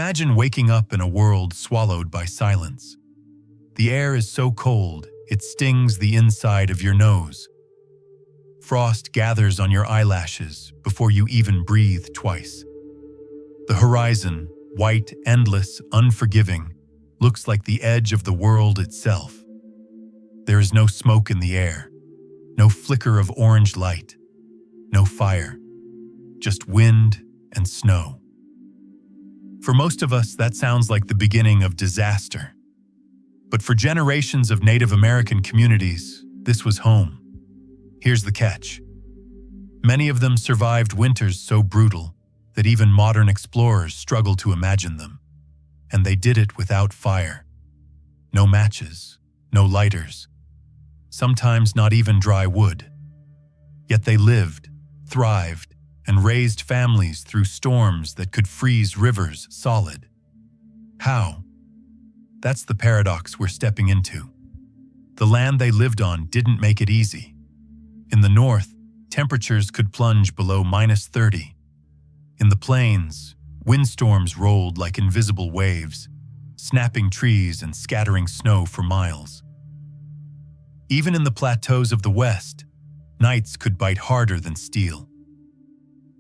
Imagine waking up in a world swallowed by silence. The air is so cold, it stings the inside of your nose. Frost gathers on your eyelashes before you even breathe twice. The horizon, white, endless, unforgiving, looks like the edge of the world itself. There is no smoke in the air, no flicker of orange light, no fire, just wind and snow. For most of us, that sounds like the beginning of disaster. But for generations of Native American communities, this was home. Here's the catch. Many of them survived winters so brutal that even modern explorers struggle to imagine them. And they did it without fire. No matches, no lighters, sometimes not even dry wood. Yet they lived, thrived, and raised families through storms that could freeze rivers solid. How? That's the paradox we're stepping into. The land they lived on didn't make it easy. In the north, temperatures could plunge below -30. In the plains, windstorms rolled like invisible waves, snapping trees and scattering snow for miles. Even in the plateaus of the west, nights could bite harder than steel.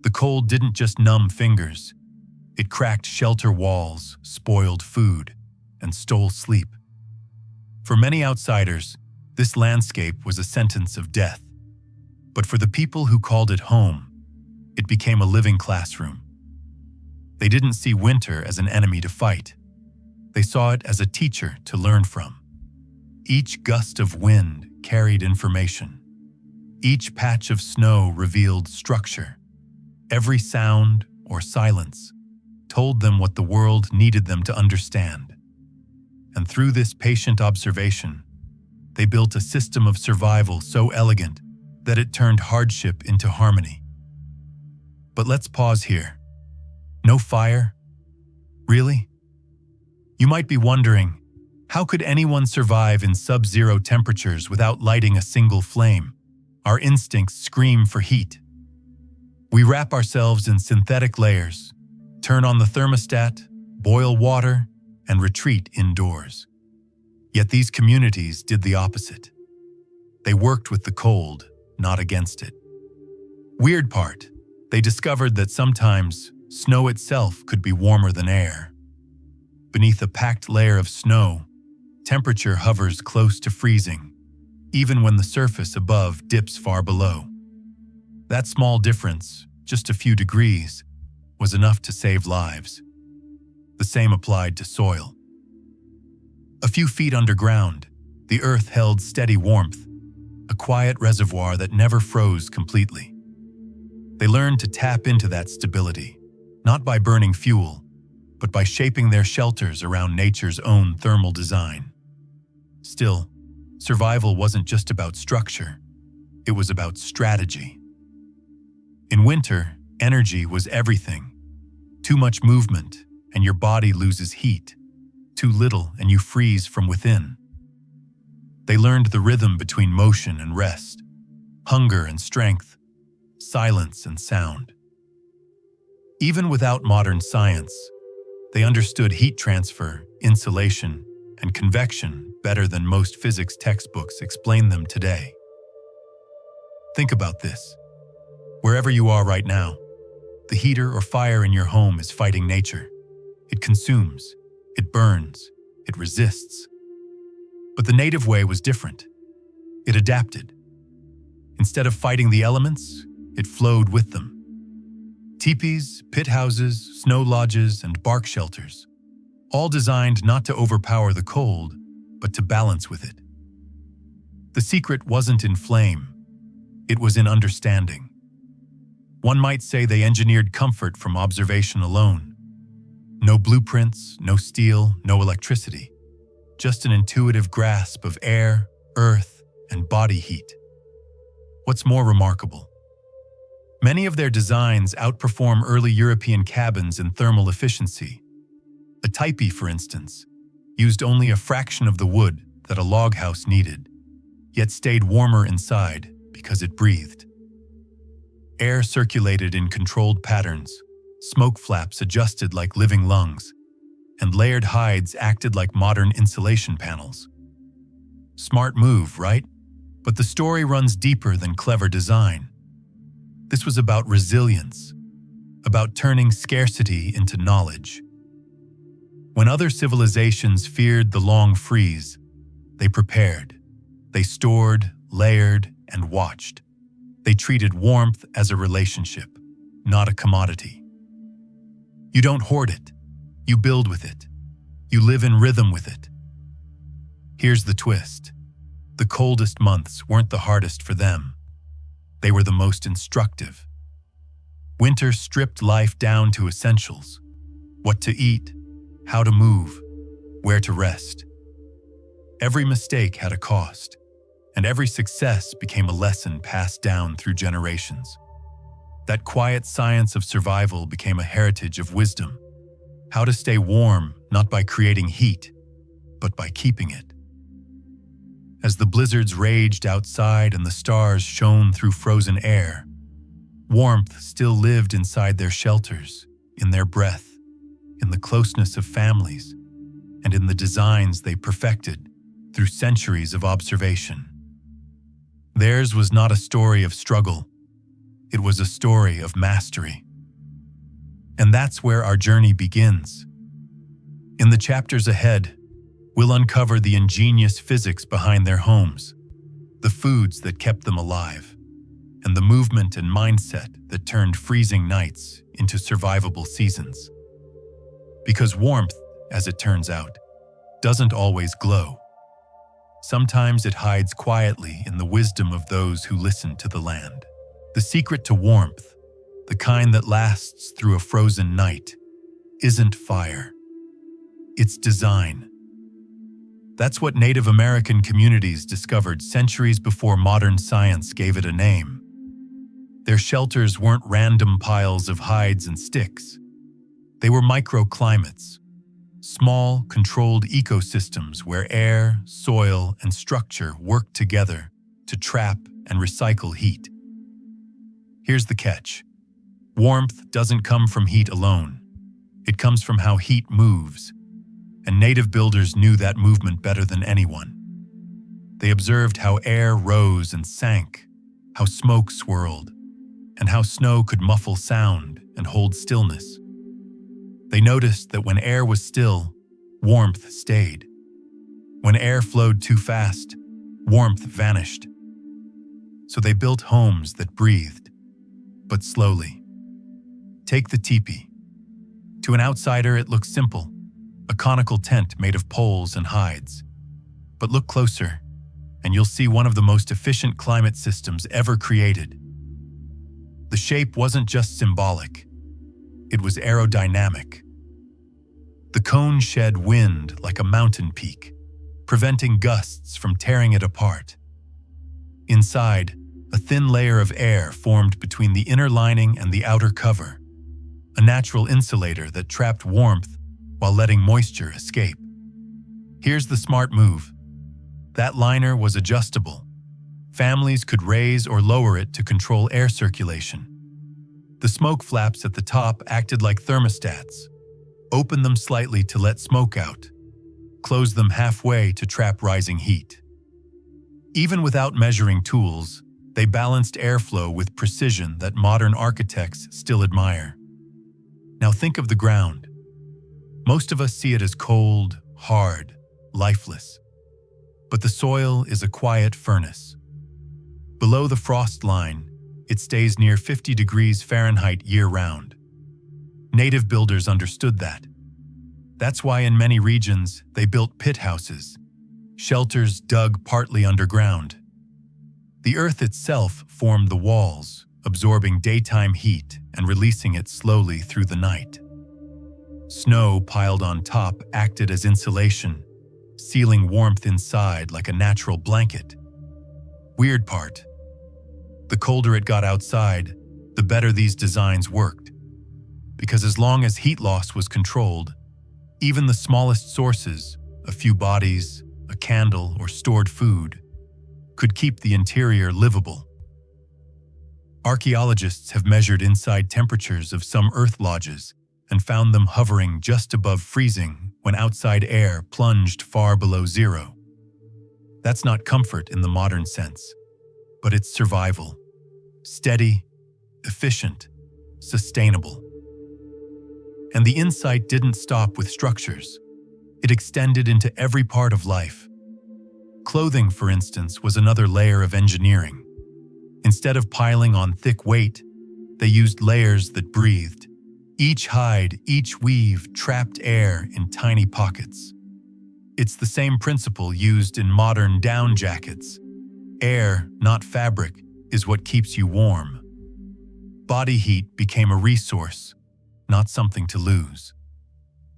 The cold didn't just numb fingers. It cracked shelter walls, spoiled food, and stole sleep. For many outsiders, this landscape was a sentence of death. But for the people who called it home, it became a living classroom. They didn't see winter as an enemy to fight. They saw it as a teacher to learn from. Each gust of wind carried information. Each patch of snow revealed structure. Every sound or silence told them what the world needed them to understand. And through this patient observation, they built a system of survival so elegant that it turned hardship into harmony. But let's pause here. No fire? Really? You might be wondering, how could anyone survive in sub-zero temperatures without lighting a single flame? Our instincts scream for heat. We wrap ourselves in synthetic layers, turn on the thermostat, boil water, and retreat indoors. Yet these communities did the opposite. They worked with the cold, not against it. Weird part, they discovered that sometimes snow itself could be warmer than air. Beneath a packed layer of snow, temperature hovers close to freezing, even when the surface above dips far below. That small difference, just a few degrees, was enough to save lives. The same applied to soil. A few feet underground, the earth held steady warmth, a quiet reservoir that never froze completely. They learned to tap into that stability, not by burning fuel, but by shaping their shelters around nature's own thermal design. Still, survival wasn't just about structure, it was about strategy. In winter, energy was everything. Too much movement, and your body loses heat. Too little, and you freeze from within. They learned the rhythm between motion and rest, hunger and strength, silence and sound. Even without modern science, they understood heat transfer, insulation, and convection better than most physics textbooks explain them today. Think about this. Wherever you are right now, the heater or fire in your home is fighting nature. It consumes, it burns, it resists. But the native way was different. It adapted. Instead of fighting the elements, it flowed with them. Tipis, pit houses, snow lodges, and bark shelters, all designed not to overpower the cold, but to balance with it. The secret wasn't in flame, it was in understanding. One might say they engineered comfort from observation alone. No blueprints, no steel, no electricity. Just an intuitive grasp of air, earth, and body heat. What's more remarkable? Many of their designs outperform early European cabins in thermal efficiency. A Tipi, for instance, used only a fraction of the wood that a log house needed, yet stayed warmer inside because it breathed. Air circulated in controlled patterns, smoke flaps adjusted like living lungs, and layered hides acted like modern insulation panels. Smart move, right? But the story runs deeper than clever design. This was about resilience, about turning scarcity into knowledge. When other civilizations feared the long freeze, they prepared. They stored, layered, and watched. They treated warmth as a relationship, not a commodity. You don't hoard it. You build with it. You live in rhythm with it. Here's the twist. The coldest months weren't the hardest for them. They were the most instructive. Winter stripped life down to essentials: what to eat, how to move, where to rest. Every mistake had a cost, and every success became a lesson passed down through generations. That quiet science of survival became a heritage of wisdom. How to stay warm, not by creating heat, but by keeping it. As the blizzards raged outside and the stars shone through frozen air, warmth still lived inside their shelters, in their breath, in the closeness of families, and in the designs they perfected through centuries of observation. Theirs was not a story of struggle. It was a story of mastery. And that's where our journey begins. In the chapters ahead, we'll uncover the ingenious physics behind their homes, the foods that kept them alive, and the movement and mindset that turned freezing nights into survivable seasons. Because warmth, as it turns out, doesn't always glow. Sometimes it hides quietly in the wisdom of those who listen to the land. The secret to warmth, the kind that lasts through a frozen night, isn't fire. It's design. That's what Native American communities discovered centuries before modern science gave it a name. Their shelters weren't random piles of hides and sticks. They were microclimates, small, controlled ecosystems where air, soil, and structure worked together to trap and recycle heat. Here's the catch. Warmth doesn't come from heat alone. It comes from how heat moves, and native builders knew that movement better than anyone. They observed how air rose and sank, how smoke swirled, and how snow could muffle sound and hold stillness. They noticed that when air was still, warmth stayed. When air flowed too fast, warmth vanished. So they built homes that breathed, but slowly. Take the Tipi. To an outsider, it looks simple, a conical tent made of poles and hides. But look closer, and you'll see one of the most efficient climate systems ever created. The shape wasn't just symbolic, it was aerodynamic. The cone shed wind like a mountain peak, preventing gusts from tearing it apart. Inside, a thin layer of air formed between the inner lining and the outer cover, a natural insulator that trapped warmth while letting moisture escape. Here's the smart move. That liner was adjustable. Families could raise or lower it to control air circulation. The smoke flaps at the top acted like thermostats. Open them slightly to let smoke out. Close them halfway to trap rising heat. Even without measuring tools, they balanced airflow with precision that modern architects still admire. Now think of the ground. Most of us see it as cold, hard, lifeless. But the soil is a quiet furnace. Below the frost line, it stays near 50 degrees Fahrenheit year-round. Native builders understood that. That's why in many regions they built pit houses, shelters dug partly underground. The earth itself formed the walls, absorbing daytime heat and releasing it slowly through the night. Snow piled on top acted as insulation, sealing warmth inside like a natural blanket. Weird part. The colder it got outside, the better these designs worked. Because as long as heat loss was controlled, even the smallest sources, a few bodies, a candle, or stored food, could keep the interior livable. Archaeologists have measured inside temperatures of some earth lodges and found them hovering just above freezing when outside air plunged far below zero. That's not comfort in the modern sense, but it's survival. Steady, efficient, sustainable. And the insight didn't stop with structures. It extended into every part of life. Clothing, for instance, was another layer of engineering. Instead of piling on thick weight, they used layers that breathed. Each hide, each weave trapped air in tiny pockets. It's the same principle used in modern down jackets. Air, not fabric, is what keeps you warm. Body heat became a resource, not something to lose.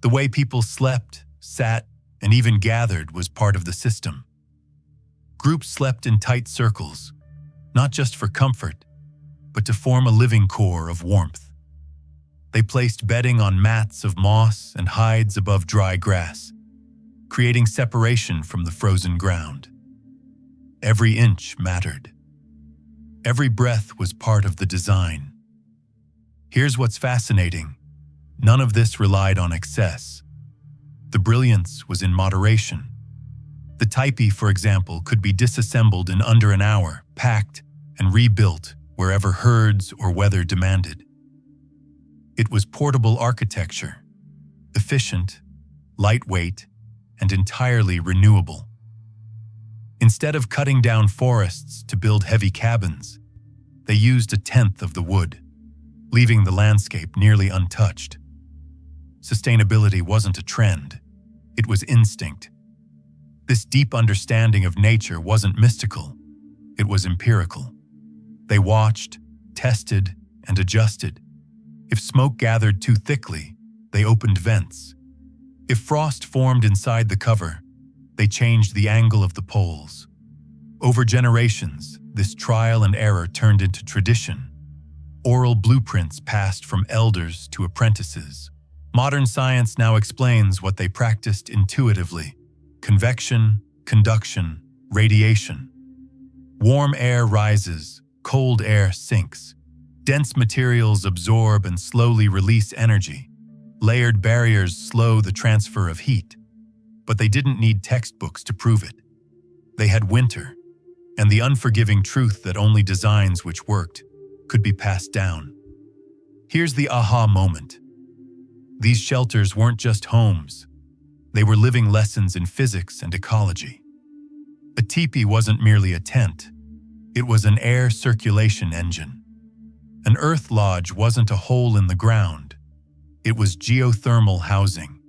The way people slept, sat, and even gathered was part of the system. Groups slept in tight circles, not just for comfort, but to form a living core of warmth. They placed bedding on mats of moss and hides above dry grass, creating separation from the frozen ground. Every inch mattered. Every breath was part of the design. Here's what's fascinating. None of this relied on excess. The brilliance was in moderation. The Tipi, for example, could be disassembled in under an hour, packed, and rebuilt wherever herds or weather demanded. It was portable architecture, efficient, lightweight, and entirely renewable. Instead of cutting down forests to build heavy cabins, they used a tenth of the wood, leaving the landscape nearly untouched. Sustainability wasn't a trend, it was instinct. This deep understanding of nature wasn't mystical, it was empirical. They watched, tested, and adjusted. If smoke gathered too thickly, they opened vents. If frost formed inside the cover, they changed the angle of the poles. Over generations, this trial and error turned into tradition. Oral blueprints passed from elders to apprentices. Modern science now explains what they practiced intuitively: convection, conduction, radiation. Warm air rises, cold air sinks. Dense materials absorb and slowly release energy. Layered barriers slow the transfer of heat. But they didn't need textbooks to prove it. They had winter, and the unforgiving truth that only designs which worked could be passed down. Here's the aha moment. These shelters weren't just homes. They were living lessons in physics and ecology. A teepee wasn't merely a tent. It was an air circulation engine. An earth lodge wasn't a hole in the ground. It was geothermal housing.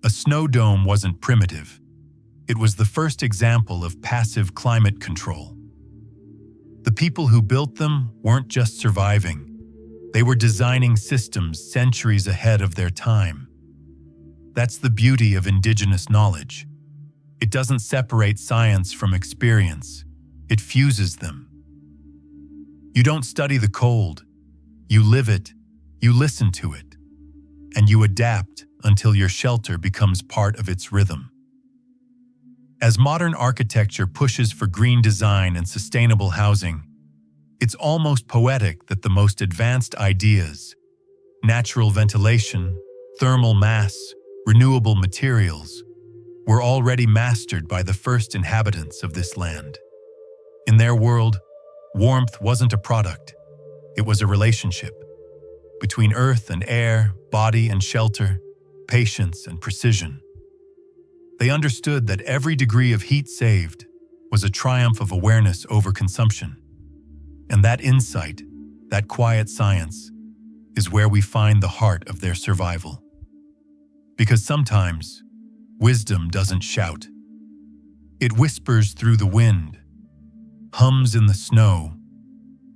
A snow dome wasn't primitive. It was the first example of passive climate control. The people who built them weren't just surviving. They were designing systems centuries ahead of their time. That's the beauty of indigenous knowledge. It doesn't separate science from experience. It fuses them. You don't study the cold. You live it, you listen to it, and you adapt until your shelter becomes part of its rhythm. As modern architecture pushes for green design and sustainable housing, it's almost poetic that the most advanced ideas, natural ventilation, thermal mass, renewable materials, were already mastered by the first inhabitants of this land. In their world, warmth wasn't a product, it was a relationship between earth and air, body and shelter, patience and precision. They understood that every degree of heat saved was a triumph of awareness over consumption. And that insight, that quiet science, is where we find the heart of their survival. Because sometimes, wisdom doesn't shout. It whispers through the wind, hums in the snow,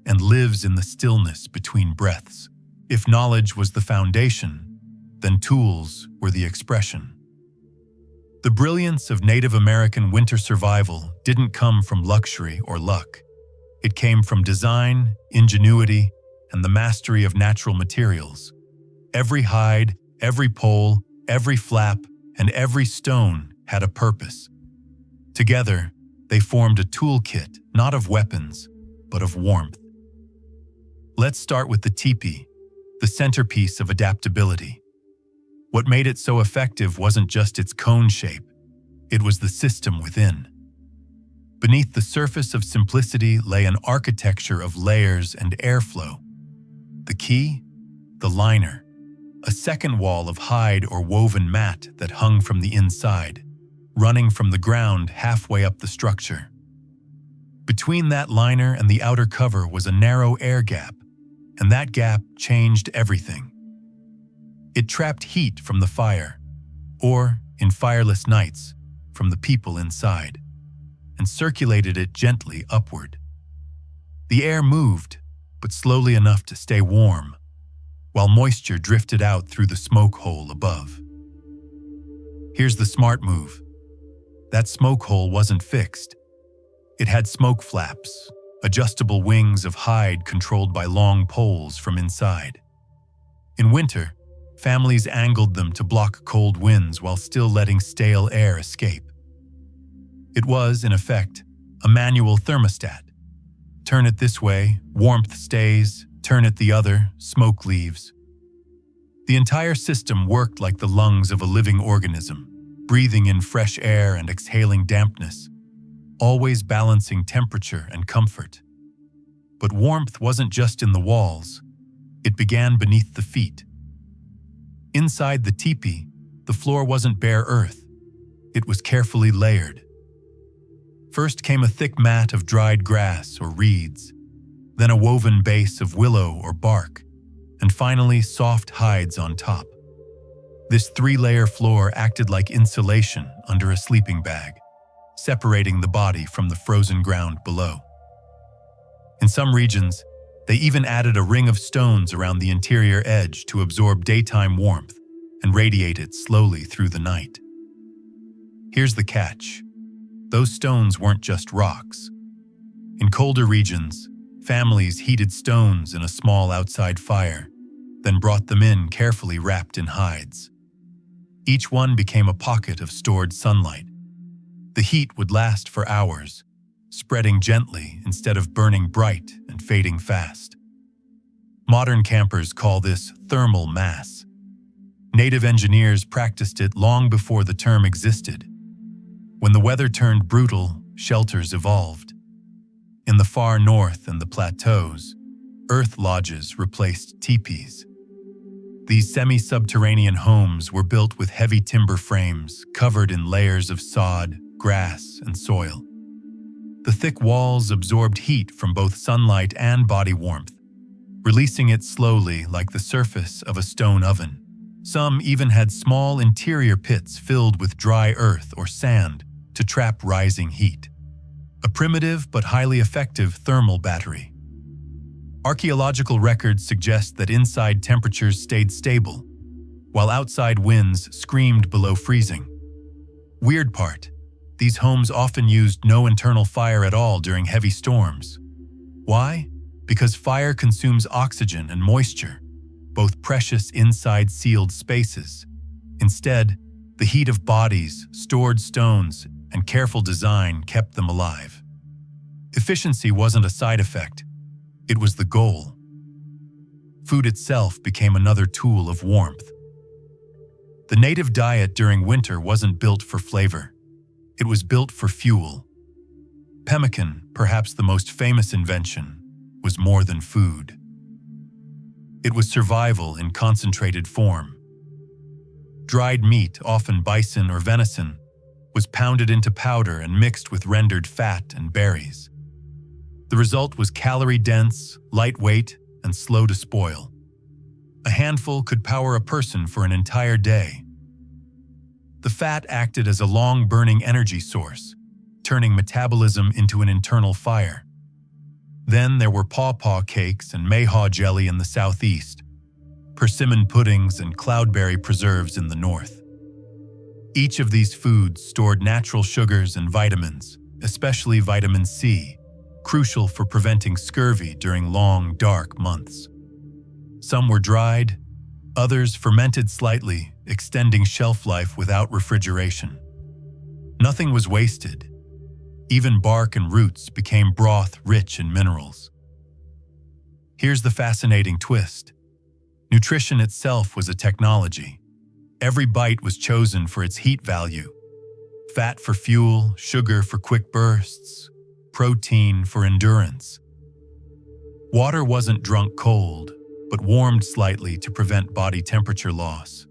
and lives in the stillness between breaths. If knowledge was the foundation, then tools were the expression. The brilliance of Native American winter survival didn't come from luxury or luck. It came from design, ingenuity, and the mastery of natural materials. Every hide, every pole, every flap, and every stone had a purpose. Together, they formed a toolkit, not of weapons, but of warmth. Let's start with the teepee, the centerpiece of adaptability. What made it so effective wasn't just its cone shape, it was the system within. Beneath the surface of simplicity lay an architecture of layers and airflow. The key? The liner, a second wall of hide or woven mat that hung from the inside, running from the ground halfway up the structure. Between that liner and the outer cover was a narrow air gap, and that gap changed everything. It trapped heat from the fire, or, in fireless nights, from the people inside, and circulated it gently upward. The air moved, but slowly enough to stay warm, while moisture drifted out through the smoke hole above. Here's the smart move. That smoke hole wasn't fixed. It had smoke flaps, adjustable wings of hide controlled by long poles from inside. In winter, families angled them to block cold winds while still letting stale air escape. It was, in effect, a manual thermostat. Turn it this way, warmth stays; turn it the other, smoke leaves. The entire system worked like the lungs of a living organism, breathing in fresh air and exhaling dampness, always balancing temperature and comfort. But warmth wasn't just in the walls. It began beneath the feet. Inside the tipi, the floor wasn't bare earth. It was carefully layered. First came a thick mat of dried grass or reeds, then a woven base of willow or bark, and finally soft hides on top. This three-layer floor acted like insulation under a sleeping bag, separating the body from the frozen ground below. In some regions, they even added a ring of stones around the interior edge to absorb daytime warmth and radiate it slowly through the night. Here's the catch. Those stones weren't just rocks. In colder regions, families heated stones in a small outside fire, then brought them in carefully wrapped in hides. Each one became a pocket of stored sunlight. The heat would last for hours, spreading gently instead of burning bright and fading fast. Modern campers call this thermal mass. Native engineers practiced it long before the term existed. When the weather turned brutal, shelters evolved. In the far north and the plateaus, earth lodges replaced tipis. These semi-subterranean homes were built with heavy timber frames covered in layers of sod, grass, and soil. The thick walls absorbed heat from both sunlight and body warmth, releasing it slowly like the surface of a stone oven. Some even had small interior pits filled with dry earth or sand to trap rising heat. A primitive but highly effective thermal battery. Archaeological records suggest that inside temperatures stayed stable, while outside winds screamed below freezing. Weird part, these homes often used no internal fire at all during heavy storms. Why? Because fire consumes oxygen and moisture, both precious inside sealed spaces. Instead, the heat of bodies, stored stones, and careful design kept them alive. Efficiency wasn't a side effect, it was the goal. Food itself became another tool of warmth. The native diet during winter wasn't built for flavor. It was built for fuel. Pemmican, perhaps the most famous invention, was more than food. It was survival in concentrated form. Dried meat, often bison or venison, was pounded into powder and mixed with rendered fat and berries. The result was calorie-dense, lightweight, and slow to spoil. A handful could power a person for an entire day. The fat acted as a long-burning energy source, turning metabolism into an internal fire. Then there were pawpaw cakes and mayhaw jelly in the southeast, persimmon puddings and cloudberry preserves in the north. Each of these foods stored natural sugars and vitamins, especially vitamin C, crucial for preventing scurvy during long, dark months. Some were dried, others fermented slightly, extending shelf life without refrigeration. Nothing was wasted. Even bark and roots became broth rich in minerals. Here's the fascinating twist. Nutrition itself was a technology. Every bite was chosen for its heat value: fat for fuel, sugar for quick bursts, protein for endurance. Water wasn't drunk cold, but warmed slightly to prevent body temperature loss.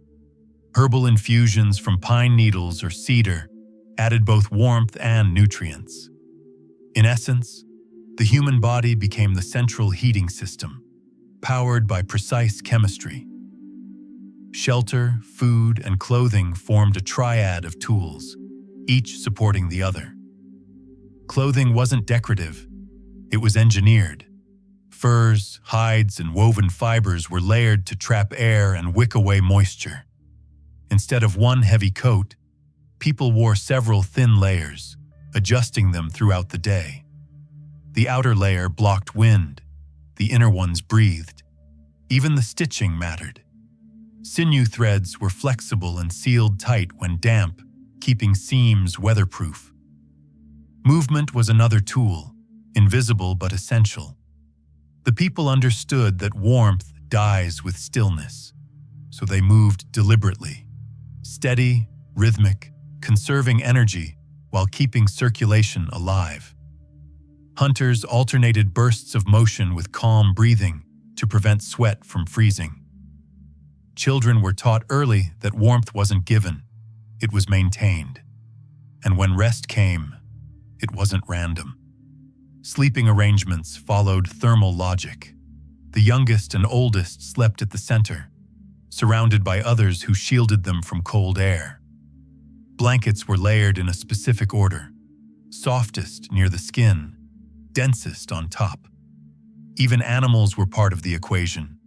Herbal infusions from pine needles or cedar added both warmth and nutrients. In essence, the human body became the central heating system, powered by precise chemistry. Shelter, food, and clothing formed a triad of tools, each supporting the other. Clothing wasn't decorative, it was engineered. Furs, hides, and woven fibers were layered to trap air and wick away moisture. Instead of one heavy coat, people wore several thin layers, adjusting them throughout the day. The outer layer blocked wind, the inner ones breathed. Even the stitching mattered. Sinew threads were flexible and sealed tight when damp, keeping seams weatherproof. Movement was another tool, invisible but essential. The people understood that warmth dies with stillness, so they moved deliberately, steady, rhythmic, conserving energy while keeping circulation alive. Hunters alternated bursts of motion with calm breathing to prevent sweat from freezing. Children were taught early that warmth wasn't given, it was maintained. And when rest came, it wasn't random. Sleeping arrangements followed thermal logic. The youngest and oldest slept at the center, surrounded by others who shielded them from cold air. Blankets were layered in a specific order, softest near the skin, densest on top. Even animals were part of the equation.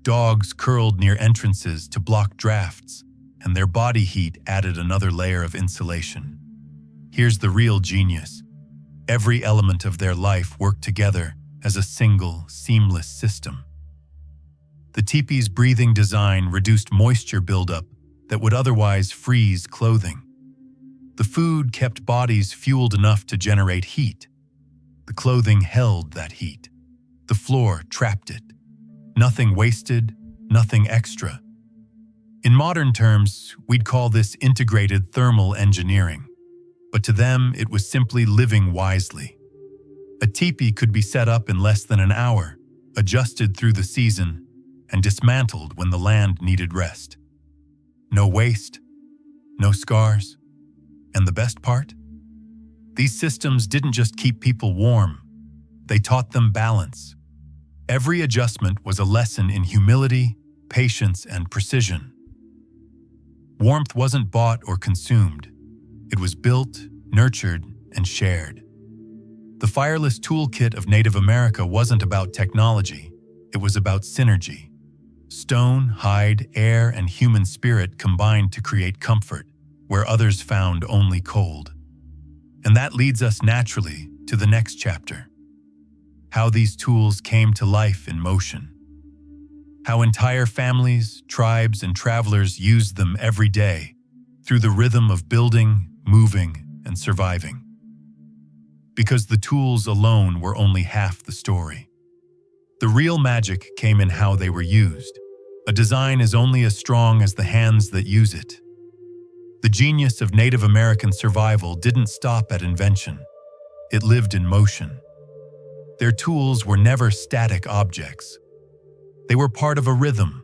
Dogs curled near entrances to block drafts, and their body heat added another layer of insulation. Here's the real genius. Every element of their life worked together as a single, seamless system. The tipi's breathing design reduced moisture buildup that would otherwise freeze clothing. The food kept bodies fueled enough to generate heat. The clothing held that heat. The floor trapped it. Nothing wasted, nothing extra. In modern terms, we'd call this integrated thermal engineering. But to them, it was simply living wisely. A tipi could be set up in less than an hour, adjusted through the season, and dismantled when the land needed rest. No waste, no scars. And the best part? These systems didn't just keep people warm, they taught them balance. Every adjustment was a lesson in humility, patience, and precision. Warmth wasn't bought or consumed. It was built, nurtured, and shared. The Fireless toolkit of Native America wasn't about technology, it was about synergy. Stone, hide, air, and human spirit combined to create comfort, where others found only cold. And that leads us naturally to the next chapter. How these tools came to life in motion. How entire families, tribes, and travelers used them every day through the rhythm of building, moving, and surviving. Because the tools alone were only half the story. The real magic came in how they were used. A design is only as strong as the hands that use it. The genius of Native American survival didn't stop at invention. It lived in motion. Their tools were never static objects. They were part of a rhythm,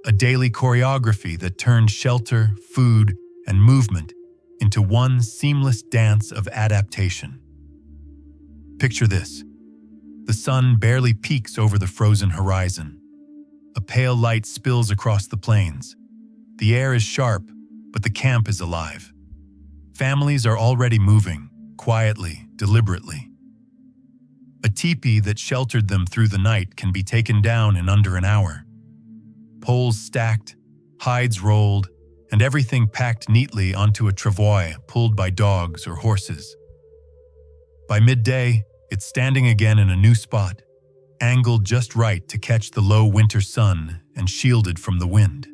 a daily choreography that turned shelter, food, and movement into one seamless dance of adaptation. Picture this. The sun barely peeks over the frozen horizon. A pale light spills across the plains. The air is sharp, but the camp is alive. Families are already moving, quietly, deliberately. A teepee that sheltered them through the night can be taken down in under an hour. Poles stacked, hides rolled, and everything packed neatly onto a travois pulled by dogs or horses. By midday, it's standing again in a new spot, angled just right to catch the low winter sun and shielded from the wind.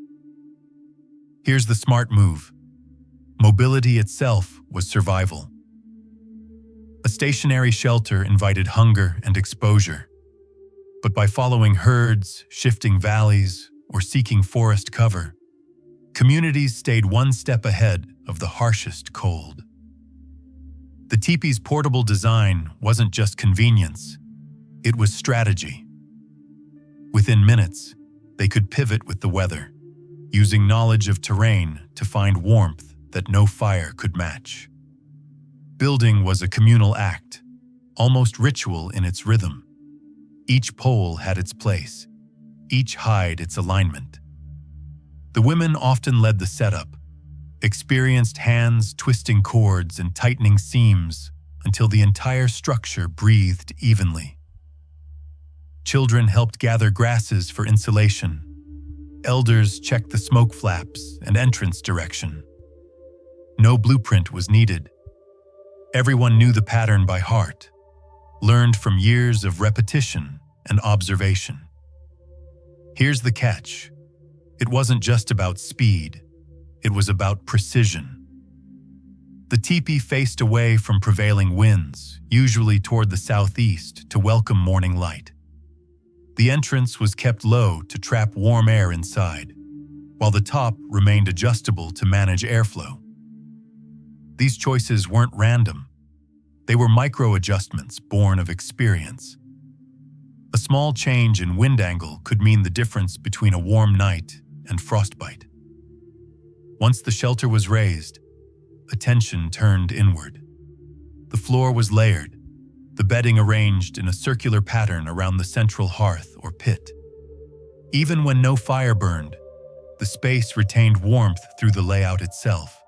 Here's the smart move. Mobility itself was survival. A stationary shelter invited hunger and exposure. But by following herds, shifting valleys, or seeking forest cover, Communities stayed one step ahead of the harshest cold. The teepee's portable design wasn't just convenience, it was strategy. Within minutes, they could pivot with the weather, using knowledge of terrain to find warmth that no fire could match. Building was a communal act, almost ritual in its rhythm. Each pole had its place, each hide its alignment. The women often led the setup, experienced hands twisting cords and tightening seams until the entire structure breathed evenly. Children helped gather grasses for insulation. Elders checked the smoke flaps and entrance direction. No blueprint was needed. Everyone knew the pattern by heart, learned from years of repetition and observation. Here's the catch. It wasn't just about speed, it was about precision. The teepee faced away from prevailing winds, usually toward the southeast, to welcome morning light. The entrance was kept low to trap warm air inside, while the top remained adjustable to manage airflow. These choices weren't random. They were micro-adjustments born of experience. A small change in wind angle could mean the difference between a warm night and frostbite. Once the shelter was raised, attention turned inward. The floor was layered, the bedding arranged in a circular pattern around the central hearth or pit. Even when no fire burned, the space retained warmth through the layout itself.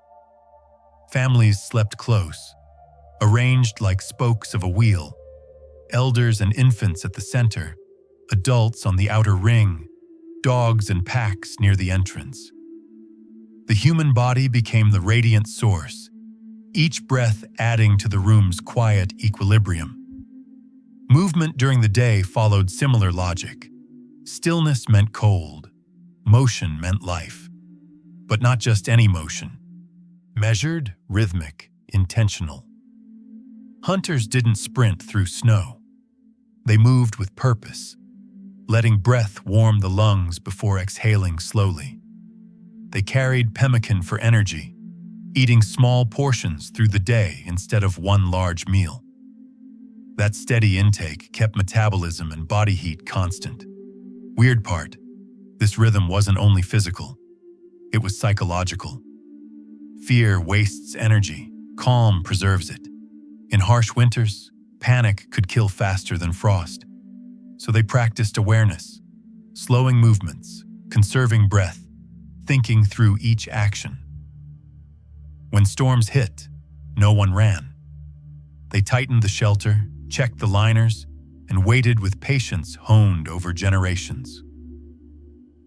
Families slept close, arranged like spokes of a wheel, elders and infants at the center, adults on the outer ring, dogs and packs near the entrance. The human body became the radiant source, each breath adding to the room's quiet equilibrium. Movement during the day followed similar logic. Stillness meant cold, motion meant life. But not just any motion. Measured, rhythmic, intentional. Hunters didn't sprint through snow. They moved with purpose, letting breath warm the lungs before exhaling slowly. They carried pemmican for energy, eating small portions through the day instead of one large meal. That steady intake kept metabolism and body heat constant. Weird part, this rhythm wasn't only physical, it was psychological. Fear wastes energy, calm preserves it. In harsh winters, panic could kill faster than frost. So they practiced awareness, slowing movements, conserving breath, thinking through each action. When storms hit, no one ran. They tightened the shelter, checked the liners, and waited with patience honed over generations.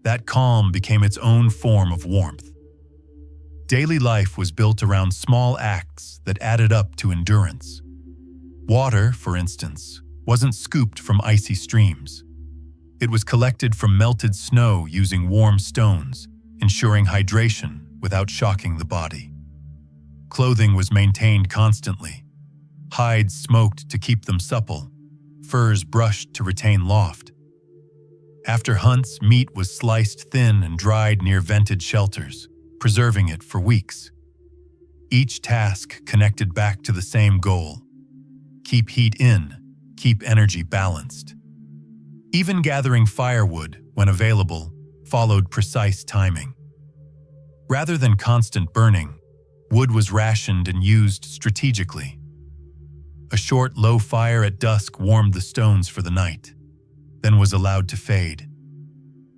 That calm became its own form of warmth. Daily life was built around small acts that added up to endurance. Water, for instance, wasn't scooped from icy streams. It was collected from melted snow using warm stones, ensuring hydration without shocking the body. Clothing was maintained constantly. Hides smoked to keep them supple, furs brushed to retain loft. After hunts, meat was sliced thin and dried near vented shelters, preserving it for weeks. Each task connected back to the same goal: keep heat in, keep energy balanced. Even gathering firewood, when available, followed precise timing. Rather than constant burning, wood was rationed and used strategically. A short, low fire at dusk warmed the stones for the night, then was allowed to fade.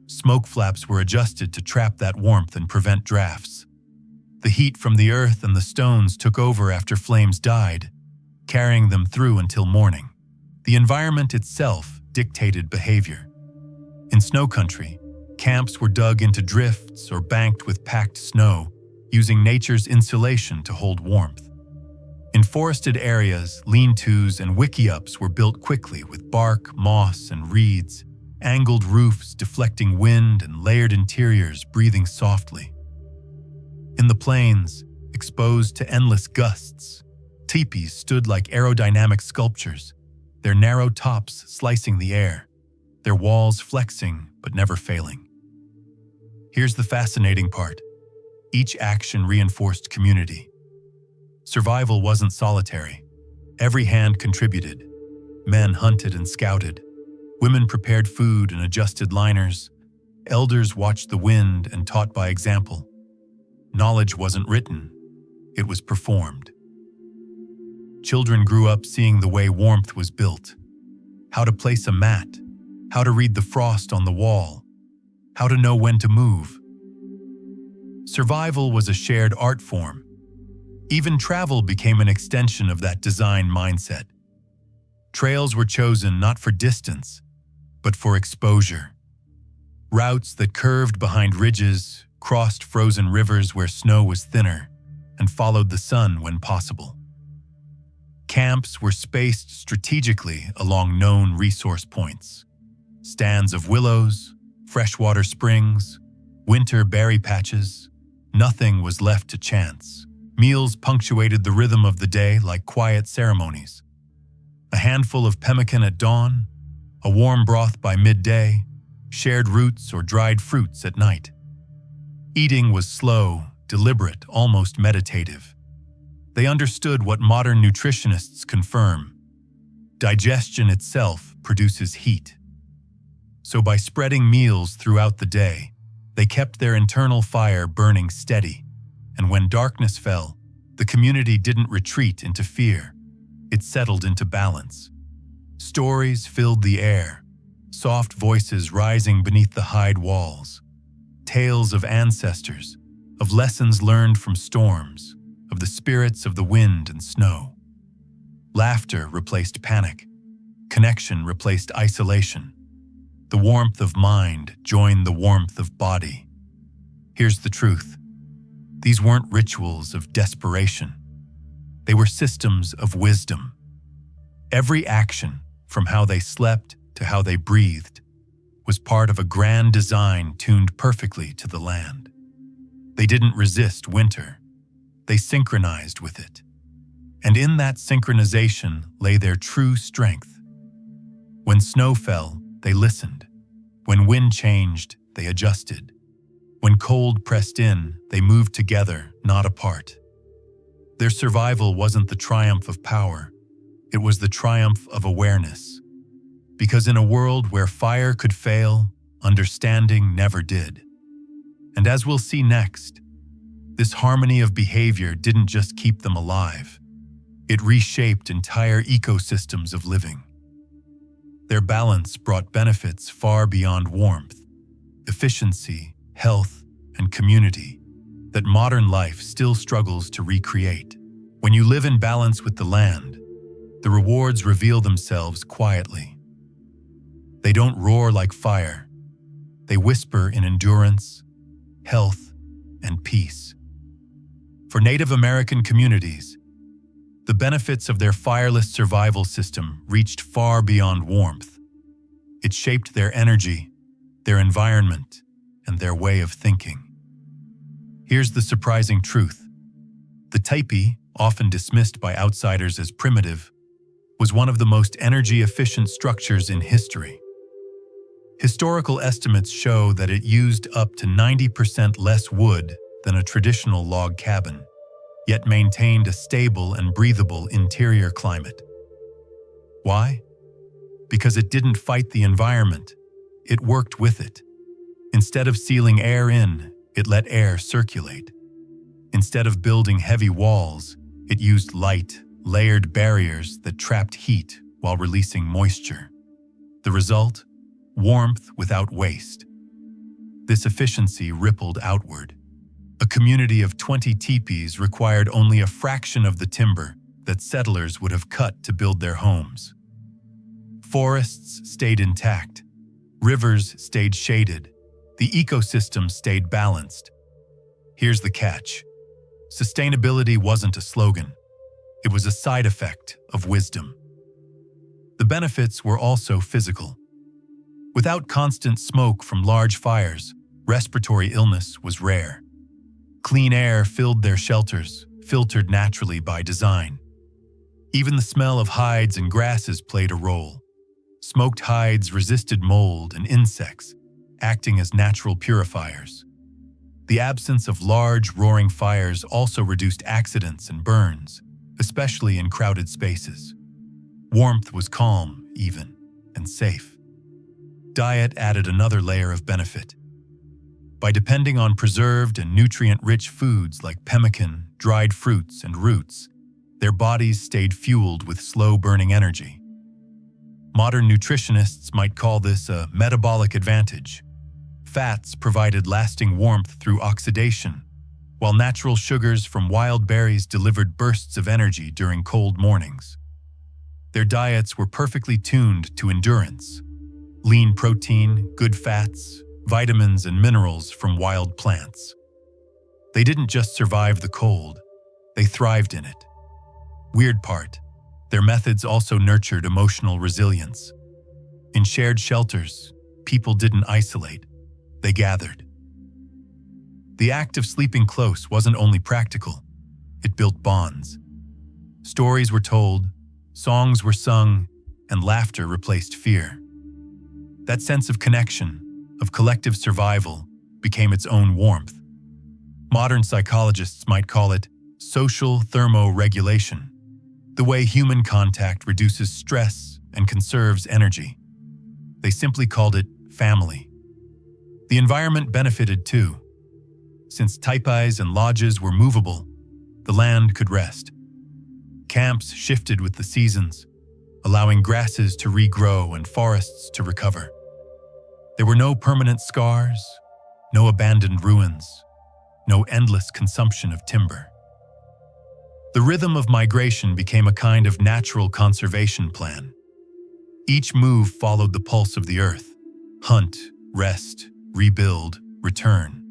Smoke flaps were adjusted to trap that warmth and prevent drafts. The heat from the earth and the stones took over after flames died, carrying them through until morning. The environment itself dictated behavior. In snow country, camps were dug into drifts or banked with packed snow, using nature's insulation to hold warmth. In forested areas, lean-tos and wickiups were built quickly with bark, moss, and reeds, angled roofs deflecting wind and layered interiors breathing softly. In the plains, exposed to endless gusts, teepees stood like aerodynamic sculptures, their narrow tops slicing the air, their walls flexing but never failing. Here's the fascinating part. Each action reinforced community. Survival wasn't solitary. Every hand contributed. Men hunted and scouted. Women prepared food and adjusted liners. Elders watched the wind and taught by example. Knowledge wasn't written, it was performed. Children grew up seeing the way warmth was built. How to place a mat, how to read the frost on the wall, how to know when to move. Survival was a shared art form. Even travel became an extension of that design mindset. Trails were chosen not for distance, but for exposure. Routes that curved behind ridges, crossed frozen rivers where snow was thinner, and followed the sun when possible. Camps were spaced strategically along known resource points. Stands of willows, freshwater springs, winter berry patches. Nothing was left to chance. Meals punctuated the rhythm of the day like quiet ceremonies. A handful of pemmican at dawn, a warm broth by midday, shared roots or dried fruits at night. Eating was slow, deliberate, almost meditative. They understood what modern nutritionists confirm. Digestion itself produces heat. So by spreading meals throughout the day, they kept their internal fire burning steady. And when darkness fell, the community didn't retreat into fear. It settled into balance. Stories filled the air, soft voices rising beneath the hide walls. Tales of ancestors, of lessons learned from storms, of the spirits of the wind and snow. Laughter replaced panic. Connection replaced isolation. The warmth of mind joined the warmth of body. Here's the truth. These weren't rituals of desperation. They were systems of wisdom. Every action, from how they slept to how they breathed, was part of a grand design tuned perfectly to the land. They didn't resist winter. They synchronized with it. And in that synchronization lay their true strength. When snow fell, they listened. When wind changed, they adjusted. When cold pressed in, they moved together, not apart. Their survival wasn't the triumph of power. It was the triumph of awareness. Because in a world where fire could fail, understanding never did. And as we'll see next, this harmony of behavior didn't just keep them alive. It reshaped entire ecosystems of living. Their balance brought benefits far beyond warmth, efficiency, health, and community that modern life still struggles to recreate. When you live in balance with the land, the rewards reveal themselves quietly. They don't roar like fire. They whisper in endurance, health, and peace. For Native American communities, the benefits of their fireless survival system reached far beyond warmth. It shaped their energy, their environment, and their way of thinking. Here's the surprising truth. The Tipi, often dismissed by outsiders as primitive, was one of the most energy-efficient structures in history. Historical estimates show that it used up to 90% less wood than a traditional log cabin, yet maintained a stable and breathable interior climate. Why? Because it didn't fight the environment, it worked with it. Instead of sealing air in, it let air circulate. Instead of building heavy walls, it used light, layered barriers that trapped heat while releasing moisture. The result? Warmth without waste. This efficiency rippled outward. A community of 20 tipis required only a fraction of the timber that settlers would have cut to build their homes. Forests stayed intact. Rivers stayed shaded. The ecosystem stayed balanced. Here's the catch. Sustainability wasn't a slogan. It was a side effect of wisdom. The benefits were also physical. Without constant smoke from large fires, respiratory illness was rare. Clean air filled their shelters, filtered naturally by design. Even the smell of hides and grasses played a role. Smoked hides resisted mold and insects, acting as natural purifiers. The absence of large, roaring fires also reduced accidents and burns, especially in crowded spaces. Warmth was calm, even, and safe. Diet added another layer of benefit. By depending on preserved and nutrient-rich foods like pemmican, dried fruits, and roots, their bodies stayed fueled with slow-burning energy. Modern nutritionists might call this a metabolic advantage. Fats provided lasting warmth through oxidation, while natural sugars from wild berries delivered bursts of energy during cold mornings. Their diets were perfectly tuned to endurance. Lean protein, good fats, vitamins, and minerals from wild plants. They didn't just survive the cold, they thrived in it. Weird part, their methods also nurtured emotional resilience. In shared shelters, people didn't isolate, they gathered. The act of sleeping close wasn't only practical, it built bonds. Stories were told, songs were sung, and laughter replaced fear. That sense of connection, of collective survival, became its own warmth. Modern psychologists might call it social thermoregulation, the way human contact reduces stress and conserves energy. They simply called it family. The environment benefited too. Since tipis and lodges were movable, the land could rest. Camps shifted with the seasons, allowing grasses to regrow and forests to recover. There were no permanent scars, no abandoned ruins, no endless consumption of timber. The rhythm of migration became a kind of natural conservation plan. Each move followed the pulse of the earth: hunt, rest, rebuild, return.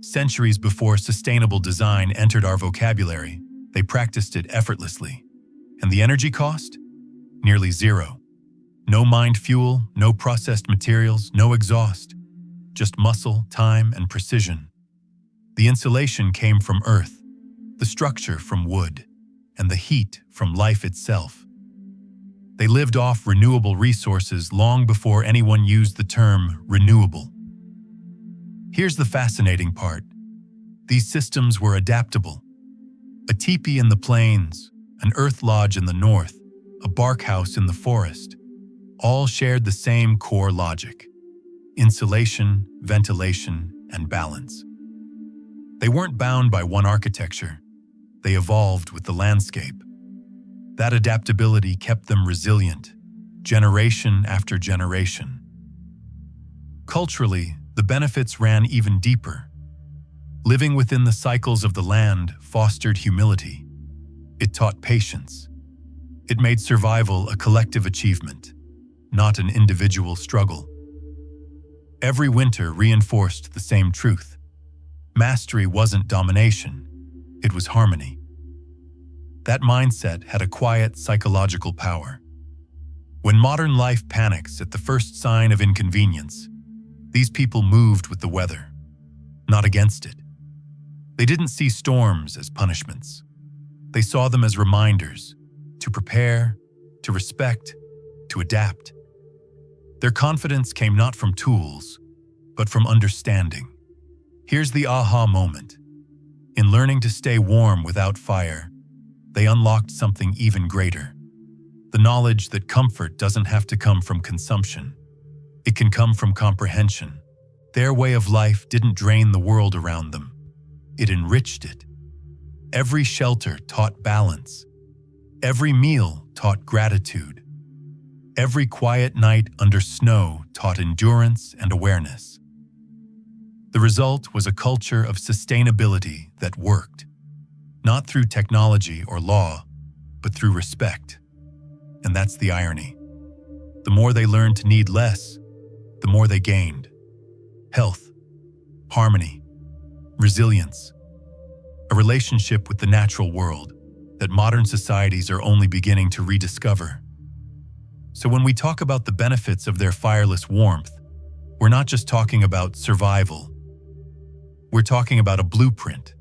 Centuries before sustainable design entered our vocabulary, they practiced it effortlessly. And the energy cost? Nearly zero. No mined fuel, no processed materials, no exhaust. Just muscle, time, and precision. The insulation came from earth, the structure from wood, and the heat from life itself. They lived off renewable resources long before anyone used the term renewable. Here's the fascinating part. These systems were adaptable. A teepee in the plains, an earth lodge in the north, a bark house in the forest, all shared the same core logic: insulation, ventilation, and balance. They weren't bound by one architecture. They evolved with the landscape. That adaptability kept them resilient, generation after generation. Culturally, the benefits ran even deeper. Living within the cycles of the land fostered humility. It taught patience. It made survival a collective achievement, not an individual struggle. Every winter reinforced the same truth. Mastery wasn't domination, it was harmony. That mindset had a quiet psychological power. When modern life panics at the first sign of inconvenience, these people moved with the weather, not against it. They didn't see storms as punishments. They saw them as reminders to prepare, to respect, to adapt. Their confidence came not from tools, but from understanding. Here's the aha moment. In learning to stay warm without fire, they unlocked something even greater. The knowledge that comfort doesn't have to come from consumption. It can come from comprehension. Their way of life didn't drain the world around them. It enriched it. Every shelter taught balance. Every meal taught gratitude. Every quiet night under snow taught endurance and awareness. The result was a culture of sustainability that worked, not through technology or law, but through respect. And that's the irony. The more they learned to need less, the more they gained. Health, harmony, resilience, a relationship with the natural world that modern societies are only beginning to rediscover. So when we talk about the benefits of their fireless warmth, we're not just talking about survival. We're talking about a blueprint,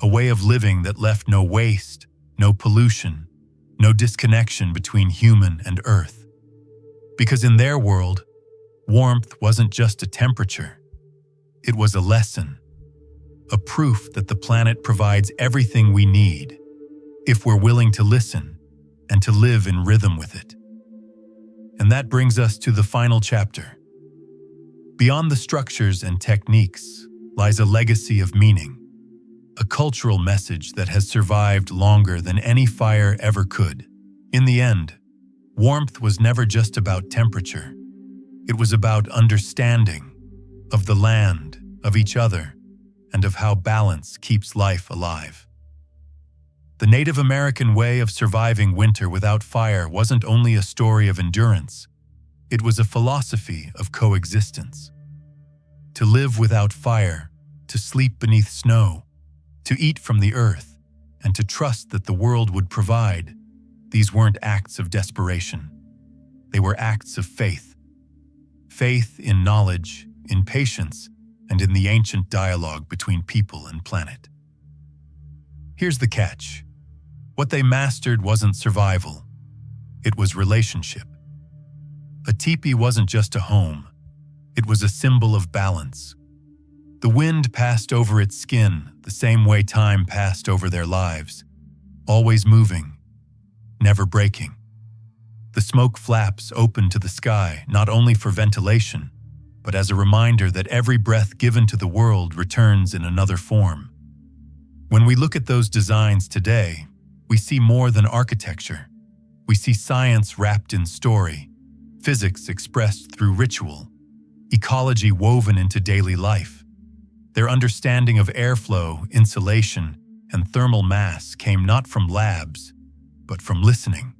a way of living that left no waste, no pollution, no disconnection between human and earth. Because in their world, warmth wasn't just a temperature. It was a lesson, a proof that the planet provides everything we need if we're willing to listen and to live in rhythm with it. And that brings us to the final chapter. Beyond the structures and techniques lies a legacy of meaning, a cultural message that has survived longer than any fire ever could. In the end, warmth was never just about temperature. It was about understanding of the land, of each other, and of how balance keeps life alive. The Native American way of surviving winter without fire wasn't only a story of endurance, it was a philosophy of coexistence. To live without fire, to sleep beneath snow, to eat from the earth, and to trust that the world would provide, these weren't acts of desperation. They were acts of faith. Faith in knowledge, in patience, and in the ancient dialogue between people and planet. Here's the catch. What they mastered wasn't survival. It was relationship. A teepee wasn't just a home. It was a symbol of balance. The wind passed over its skin the same way time passed over their lives, always moving, never breaking. The smoke flaps open to the sky not only for ventilation, but as a reminder that every breath given to the world returns in another form. When we look at those designs today, we see more than architecture. We see science wrapped in story, physics expressed through ritual, ecology woven into daily life. Their understanding of airflow, insulation, and thermal mass came not from labs, but from listening,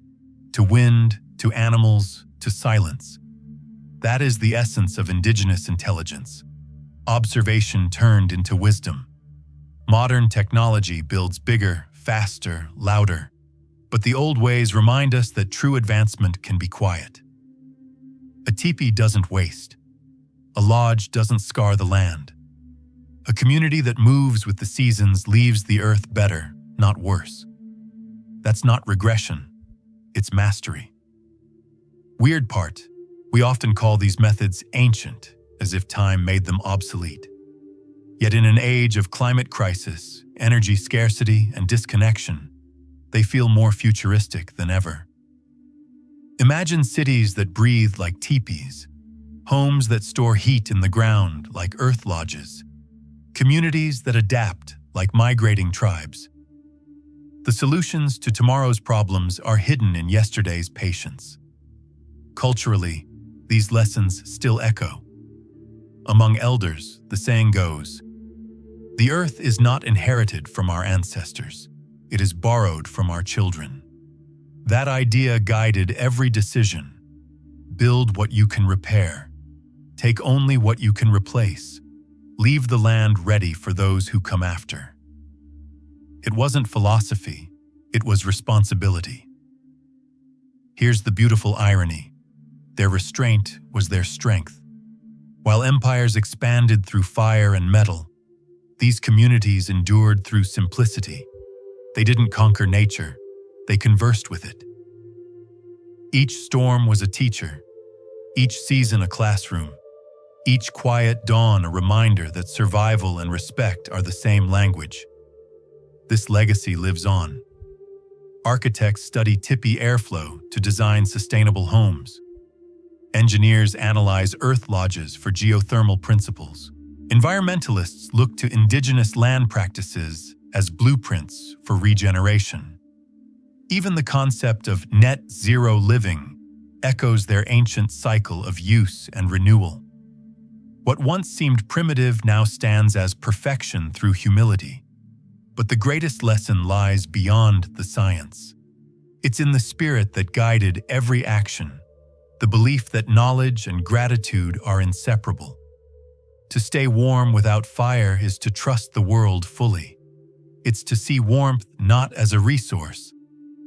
to wind, to animals, to silence. That is the essence of indigenous intelligence. Observation turned into wisdom. Modern technology builds bigger, faster, louder, but the old ways remind us that true advancement can be quiet. A teepee doesn't waste. A lodge doesn't scar the land. A community that moves with the seasons leaves the earth better, not worse. That's not regression, it's mastery. Weird part, we often call these methods ancient, as if time made them obsolete. Yet in an age of climate crisis, energy scarcity, and disconnection, they feel more futuristic than ever. Imagine cities that breathe like teepees, homes that store heat in the ground like earth lodges, communities that adapt like migrating tribes. The solutions to tomorrow's problems are hidden in yesterday's patience. Culturally, these lessons still echo. Among elders, the saying goes, "The earth is not inherited from our ancestors. It is borrowed from our children." That idea guided every decision. Build what you can repair. Take only what you can replace. Leave the land ready for those who come after. It wasn't philosophy, it was responsibility. Here's the beautiful irony. Their restraint was their strength. While empires expanded through fire and metal, these communities endured through simplicity. They didn't conquer nature, they conversed with it. Each storm was a teacher, each season a classroom, each quiet dawn a reminder that survival and respect are the same language. This legacy lives on. Architects study Tipi airflow to design sustainable homes. Engineers analyze earth lodges for geothermal principles. Environmentalists look to indigenous land practices as blueprints for regeneration. Even the concept of net zero living echoes their ancient cycle of use and renewal. What once seemed primitive now stands as perfection through humility. But the greatest lesson lies beyond the science. It's in the spirit that guided every action, the belief that knowledge and gratitude are inseparable. To stay warm without fire is to trust the world fully. It's to see warmth not as a resource,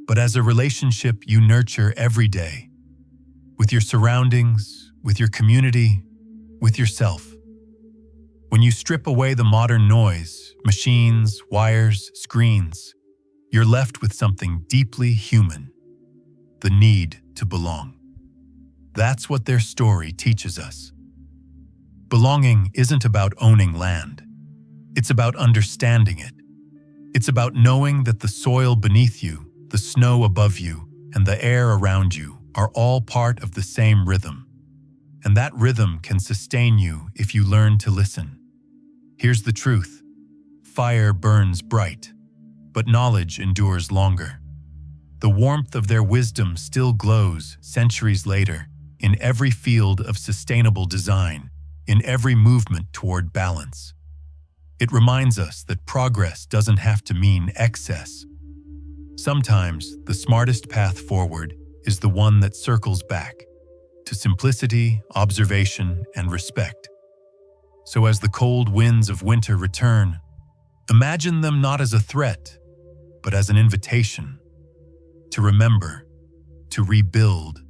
but as a relationship you nurture every day, with your surroundings, with your community, with yourself. When you strip away the modern noise, machines, wires, screens, you're left with something deeply human, the need to belong. That's what their story teaches us. Belonging isn't about owning land. It's about understanding it. It's about knowing that the soil beneath you, the snow above you, and the air around you are all part of the same rhythm. And that rhythm can sustain you if you learn to listen. Here's the truth. Fire burns bright, but knowledge endures longer. The warmth of their wisdom still glows centuries later in every field of sustainable design, in every movement toward balance. It reminds us that progress doesn't have to mean excess. Sometimes the smartest path forward is the one that circles back to simplicity, observation, and respect. So as the cold winds of winter return, imagine them not as a threat, but as an invitation to remember, to rebuild,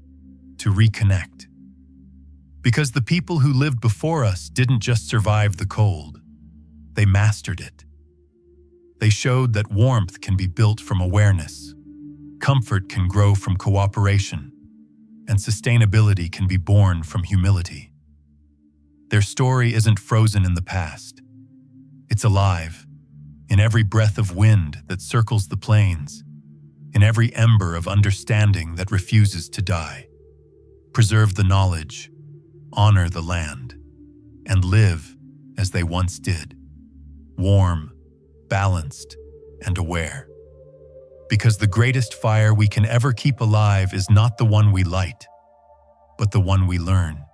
to reconnect. Because the people who lived before us didn't just survive the cold, they mastered it. They showed that warmth can be built from awareness, comfort can grow from cooperation, and sustainability can be born from humility. Their story isn't frozen in the past. It's alive, in every breath of wind that circles the plains, in every ember of understanding that refuses to die. Preserve the knowledge, honor the land, and live as they once did, warm, balanced, and aware. Because the greatest fire we can ever keep alive is not the one we light, but the one we learn